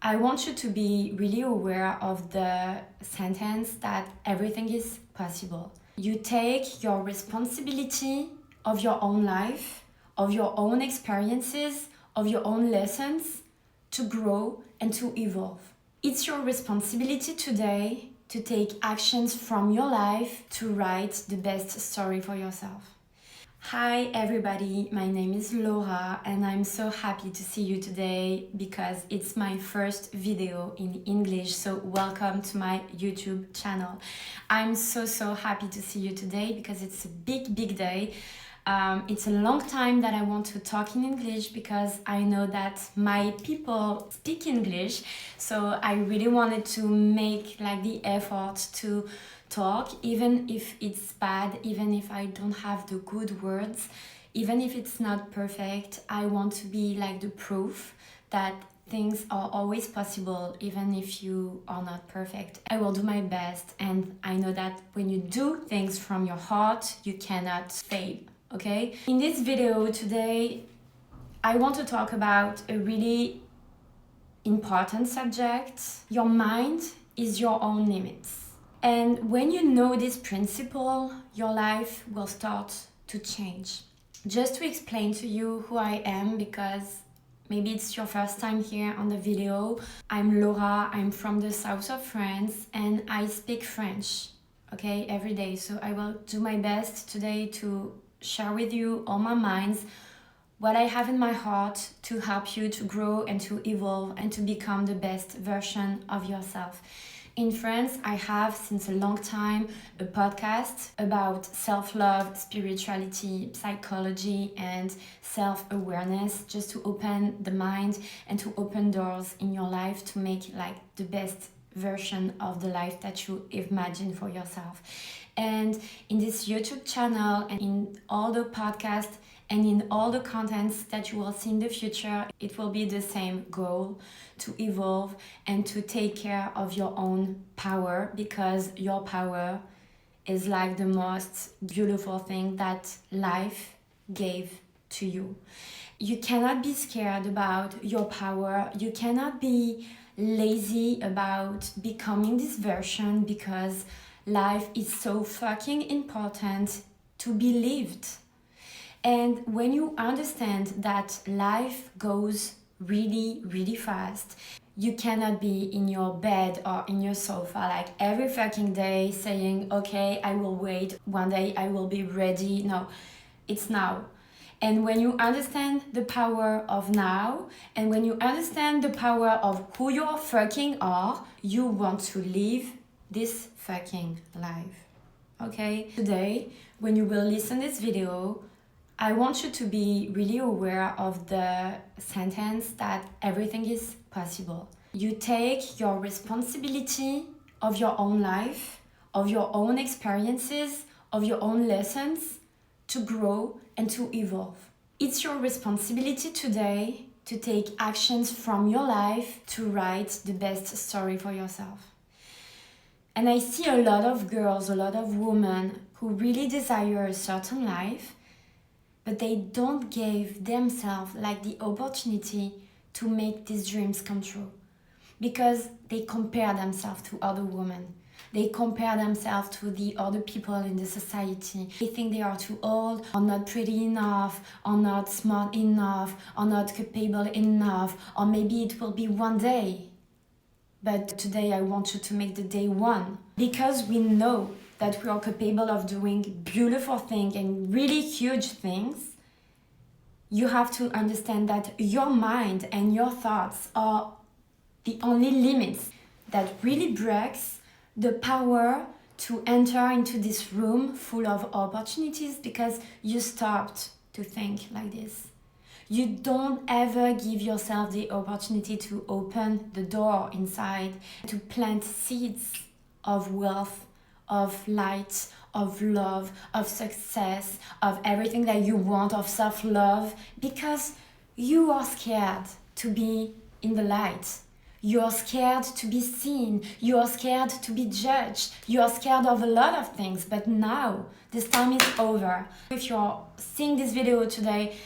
I want you to be really aware of the sentence that everything is possible. You take your responsibility of your own life, of your own experiences, of your own lessons to grow and to evolve. It's your responsibility today to take actions from your life to write the best story for yourself. Hi everybody, my name is Laura and I'm so happy to see you today because it's my first video in English, so welcome to my YouTube channel. I'm so happy to see you today because it's a big day. It's a long time that I want to talk in English because I know that my people speak English, so I really wanted to make the effort to talk, even if it's bad, even if I don't have the good words, even if it's not perfect. I want to be the proof that things are always possible, even if you are not perfect. I will do my best, and I know that when you do things from your heart, you cannot fail, okay? In this video today, I want to talk about a really important subject. Your mind is your own limits. And when you know this principle, your life will start to change. Just to explain to you who I am, because maybe it's your first time here on the video, I'm Laura, I'm from the south of France, and I speak French, okay, every day. So I will do my best today to share with you all my minds, what I have in my heart to help you to grow and to evolve and to become the best version of yourself. In France, I have since a long time a podcast about self-love, spirituality, psychology, and self-awareness, just to open the mind and to open doors in your life to make the best version of the life that you imagine for yourself. And in this YouTube channel and in all the podcasts and in all the contents that you will see in the future, it will be the same goal: to evolve and to take care of your own power, because your power is the most beautiful thing that life gave to you. You cannot be scared about your power. You cannot be lazy about becoming this version, because life is so fucking important to be lived. And when you understand that life goes really fast, you cannot be in your bed or in your sofa every fucking day saying, okay, I will wait, one day I will be ready. No, it's now. And when you understand the power of now, and when you understand the power of who you fucking are, you want to live this fucking life, okay? Today, when you will listen this video, I want you to be really aware of the sentence that everything is possible. You take your responsibility of your own life, of your own experiences, of your own lessons to grow and to evolve. It's your responsibility today to take actions from your life to write the best story for yourself. And I see a lot of girls, a lot of women who really desire a certain life, but they don't give themselves the opportunity to make these dreams come true, because they compare themselves to other women. They compare themselves to the other people in the society. They think they are too old, or not pretty enough, or not smart enough, or not capable enough, or maybe it will be one day. But today I want you to make the day one, because we know that we are capable of doing beautiful things and really huge things. You have to understand that your mind and your thoughts are the only limits that really breaks the power to enter into this room full of opportunities, because you stopped to think like this. You don't ever give yourself the opportunity to open the door inside, to plant seeds of wealth, of light, of love, of success, of everything that you want, of self-love, because you are scared to be in the light. You are scared to be seen. You are scared to be judged. You are scared of a lot of things, but now this time is over. If you're seeing this video today,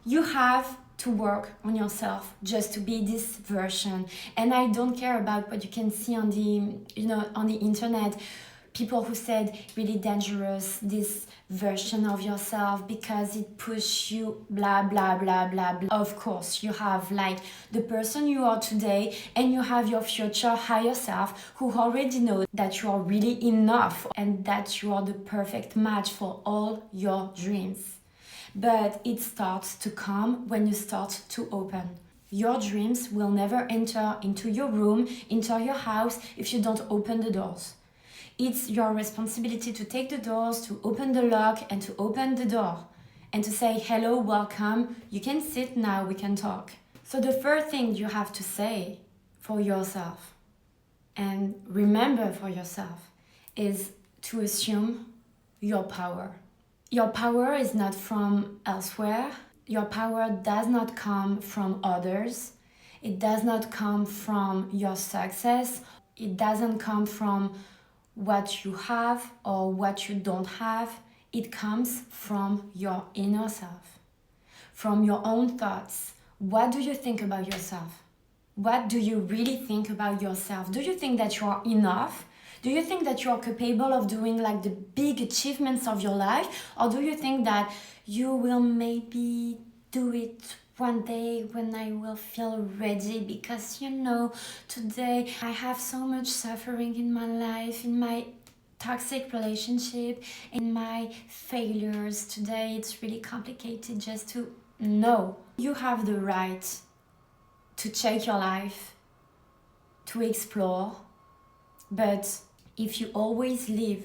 you have to work on yourself just to be this version. And I don't care about what you can see on the internet, people who said really dangerous this version of yourself because it pushes you blah blah blah blah blah. Of course you have like the person you are today, and you have your future higher self who already knows that you are really enough and that you are the perfect match for all your dreams. But it starts to come when you start to open. Your dreams will never enter into your room, into your house, if you don't open the doors. It's your responsibility to take the doors, to open the lock, and to open the door. And to say, hello, welcome, you can sit now, we can talk. So the first thing you have to say for yourself, and remember for yourself, is to assume your power. Your power is not from elsewhere. Your power does not come from others. It does not come from your success. It doesn't come from what you have or what you don't have. It comes from your inner self, from your own thoughts. What do you think about yourself? What do you really think about yourself? Do you think that you are enough? Do you think that you are capable of doing like the big achievements of your life? Or do you think that you will maybe do it one day when I will feel ready? Because today I have so much suffering in my life, in my toxic relationship, in my failures. Today it's really complicated just to know. You have the right to check your life, to explore, but if you always live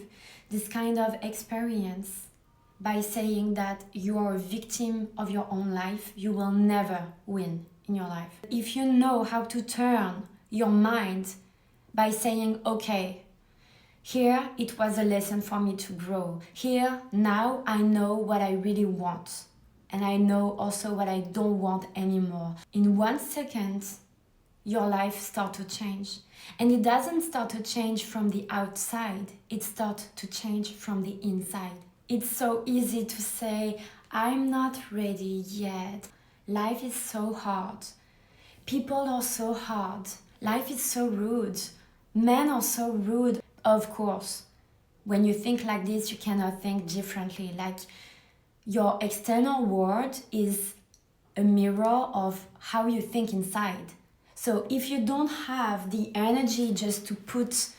this kind of experience by saying that you are a victim of your own life, you will never win in your life. If you know how to turn your mind by saying, okay, here it was a lesson for me to grow. Here, now I know what I really want. And I know also what I don't want anymore. In 1 second, your life starts to change. And it doesn't start to change from the outside. It starts to change from the inside. It's so easy to say, I'm not ready yet. Life is so hard. People are so hard. Life is so rude. Men are so rude. Of course, when you think like this, you cannot think differently. Like, your external world is a mirror of how you think inside. So if you don't have the energy just to put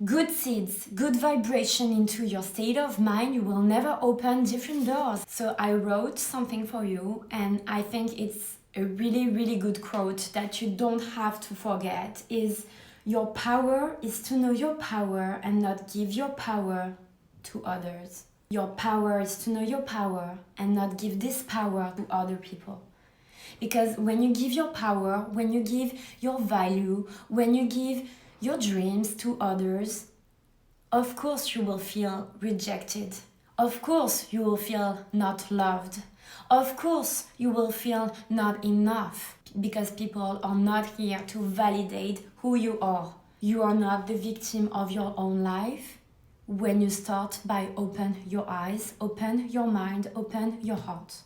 good seeds, good vibration into your state of mind, you will never open different doors. So I wrote something for you, and I think it's a really, really good quote that you don't have to forget, is your power is to know your power and not give your power to others. Your power is to know your power and not give this power to other people. Because when you give your power, when you give your value, when you give your dreams to others, of course you will feel rejected. Of course you will feel not loved. Of course you will feel not enough, because people are not here to validate who you are. You are not the victim of your own life when you start by open your eyes, open your mind, open your heart.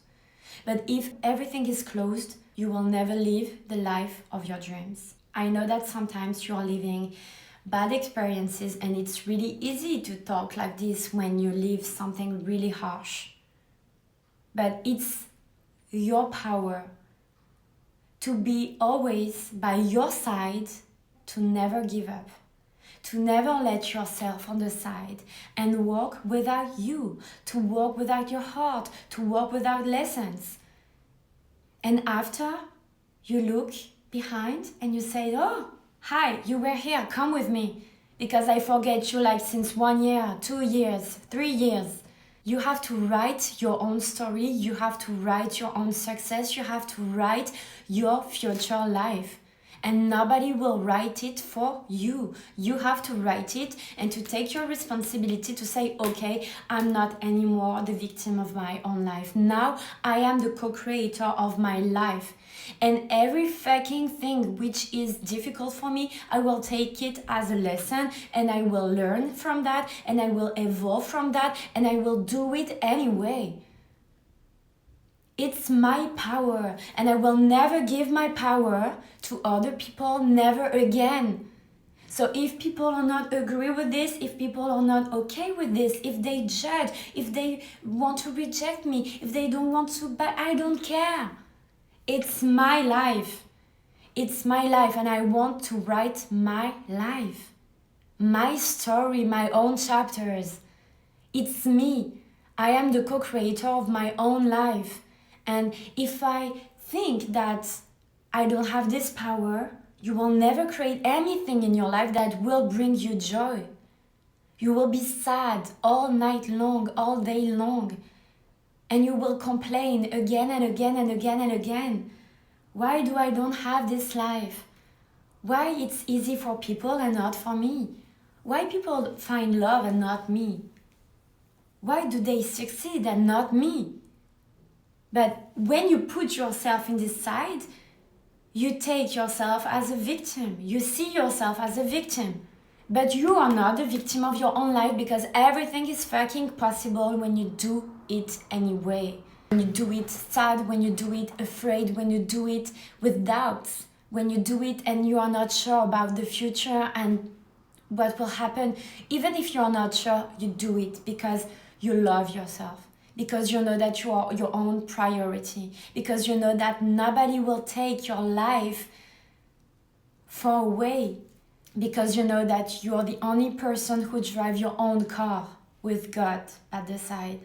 But if everything is closed, you will never live the life of your dreams. I know that sometimes you are living bad experiences, and it's really easy to talk like this when you live something really harsh. But it's your power to be always by your side, to never give up, to never let yourself on the side and walk without you, to walk without your heart, to walk without lessons. And after, you look behind and you say, oh, hi, you were here, come with me, because I forget you like since 1 year, 2 years, 3 years. You have to write your own story, you have to write your own success, you have to write your future life. And nobody will write it for you. You have to write it and to take your responsibility to say, okay, I'm not anymore the victim of my own life. Now I am the co-creator of my life. And every fucking thing which is difficult for me, I will take it as a lesson, and I will learn from that, and I will evolve from that, and I will do it anyway. It's my power, and I will never give my power to other people, never again. So if people are not agree with this, if people are not okay with this, if they judge, if they want to reject me, if they don't want to, but I don't care. It's my life. It's my life, and I want to write my life. My story, my own chapters. It's me. I am the co-creator of my own life. And if I think that I don't have this power, you will never create anything in your life that will bring you joy. You will be sad all night long, all day long. And you will complain again and again and again and again. Why do I don't have this life? Why it's easy for people and not for me? Why people find love and not me? Why do they succeed and not me? But when you put yourself in this side, you take yourself as a victim. You see yourself as a victim. But you are not the victim of your own life, because everything is fucking possible when you do it anyway. When you do it sad, when you do it afraid, when you do it with doubts, when you do it and you are not sure about the future and what will happen. Even if you're not sure, you do it because you love yourself, because you know that you are your own priority, because you know that nobody will take your life far away, because you know that you are the only person who drives your own car, with God at the side,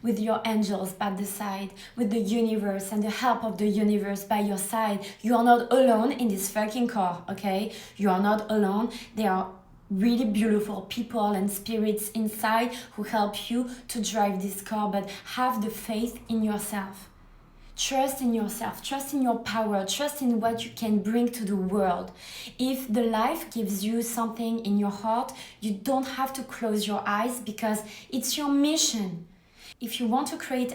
with your angels by the side, with the universe and the help of the universe by your side. You are not alone in this fucking car, okay? You are not alone. There are really beautiful people and spirits inside who help you to drive this car, but have the faith in yourself. Trust in yourself, trust in your power, trust in what you can bring to the world. If the life gives you something in your heart, you don't have to close your eyes, because it's your mission. If you want to create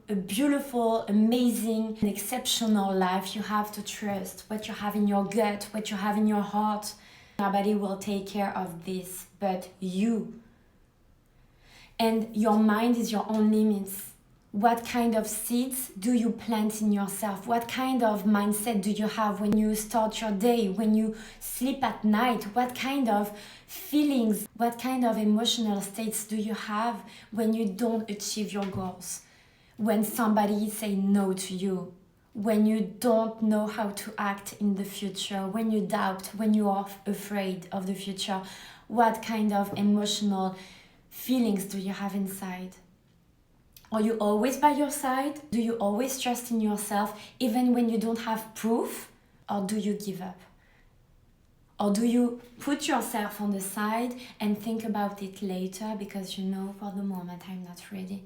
a beautiful, amazing, and exceptional life, you have to trust what you have in your gut, what you have in your heart. Nobody will take care of this but you. And your mind is your own limits. What kind of seeds do you plant in yourself? What kind of mindset do you have when you start your day, when you sleep at night? What kind of feelings, what kind of emotional states do you have when you don't achieve your goals? When somebody say no to you? When you don't know how to act in the future? When you doubt, when you are afraid of the future? What kind of emotional feelings do you have inside? Are you always by your side? Do you always trust in yourself even when you don't have proof? Or do you give up? Or do you put yourself on the side and think about it later because you know for the moment I'm not ready?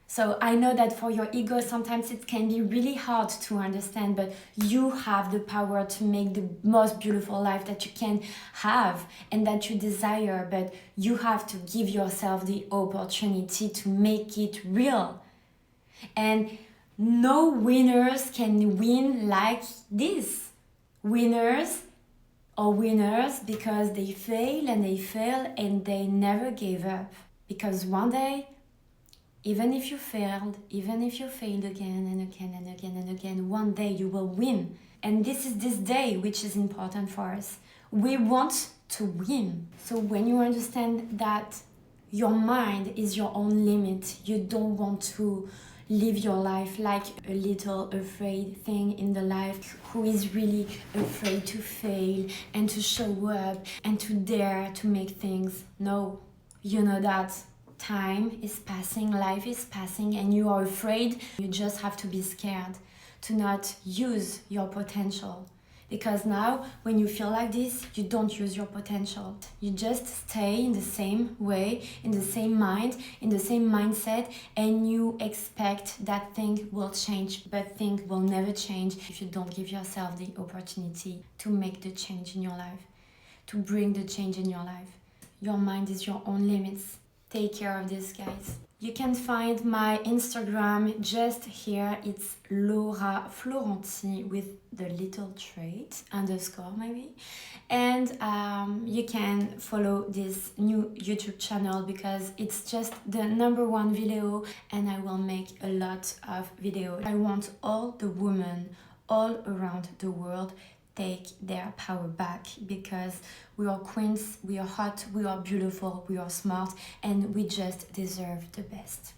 So I know that for your ego sometimes it can be really hard to understand, but you have the power to make the most beautiful life that you can have and that you desire, but you have to give yourself the opportunity to make it real. And no winners can win like this. Winners are winners because they fail and they fail and they never gave up. Because one day, even if you failed again and again and again and again, one day you will win. And this is this day which is important for us. We want to win. So when you understand that your mind is your own limit, you don't want to live your life like a little afraid thing in the life who is really afraid to fail and to show up and to dare to make things. No, you know that time is passing, life is passing, and you are afraid. You just have to be scared to not use your potential. Because now, when you feel like this, you don't use your potential. You just stay in the same way, in the same mind, in the same mindset, and you expect that thing will change, but thing will never change if you don't give yourself the opportunity to make the change in your life, to bring the change in your life. Your mind is your own limits. Take care of this, guys. You can find my Instagram just here. It's Laura Florenti with the little trait underscore maybe. And you can follow this new YouTube channel because it's just the #1 video, and I will make a lot of videos. I want all the women all around the world take their power back, because we are queens, we are hot, we are beautiful, we are smart, and we just deserve the best.